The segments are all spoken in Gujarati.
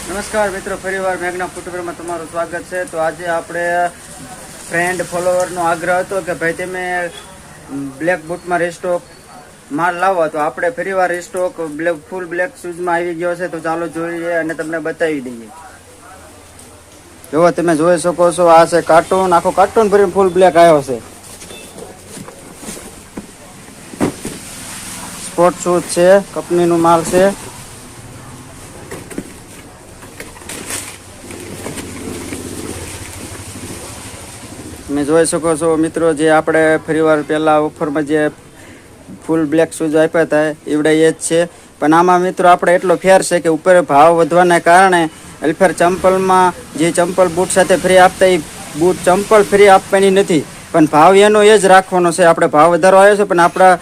નમસ્કાર મિત્રો, ફરીવાર મેઘના ફૂટવેરમાં તમારું સ્વાગત છે. તો આજે આપણે ફ્રેન્ડ ફોલોવરનો આગ્રહ હતો કે ભાઈ તમે બ્લેક બૂટમાં રીસ્ટોક માલ લાવો, તો આપણે ફરીવાર રીસ્ટોક ફૂલ બ્લેક શૂઝમાં આવી ગયો છે. તો ચાલો જોઈએ અને તમને બતાવી દઈએ. જો તમે જોઈ શકો છો, આ છે કાર્ટૂન, આખો કાર્ટૂન ભરીને ફૂલ બ્લેક આવ્યો છે. સ્પોર્ટ શૂઝ છે, કંપનીનું માલ છે. તમે જોઈ શકો છો મિત્રો, જે આપણે ફરીવાર પહેલાં ઓફરમાં જે ફૂલ બ્લેક શૂઝ આપ્યા હતા એવડા એ જ છે. પણ આમાં મિત્રો આપણે એટલો ફેર છે કે ઉપર ભાવ વધવાના કારણે એલફેર ચંપલમાં જે ચંપલ બૂટ સાથે ફ્રી આપતા એ બૂટ ચંપલ ફ્રી આપવાની નથી, પણ ભાવ એનો એ જ રાખવાનો છે. આપણે ભાવ વધારો આવ્યો છે, પણ આપણા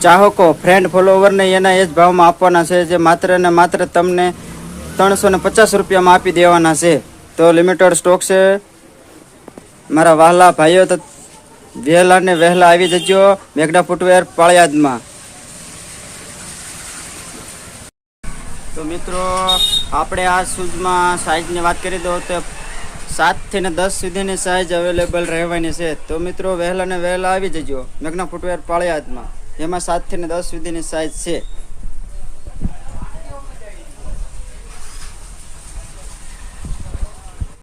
ચાહકો ફ્રેન્ડ ફોલોવરને એના એ જ ભાવમાં આપવાના છે, જે માત્ર ને માત્ર તમને 350 રૂપિયામાં આપી દેવાના છે. તો લિમિટેડ સ્ટોક છે. મારા વહાલા ભાઈઓ, તો વહેલા ને વહેલા આવી જજો મેઘના ફૂટવેર પાળિયાદમાં. તો મિત્રો, આપણે આ શૂઝમાં સાઇઝની વાત કરી દો તો 7 થી 10 સુધીની સાઇઝ અવેલેબલ રહેવાની છે. તો મિત્રો, વહેલા ને વહેલા આવી જજો મેઘના ફૂટવેર પાળિયાદમાં, જેમાં 7 થી 10 સુધીની સાઇઝ છે.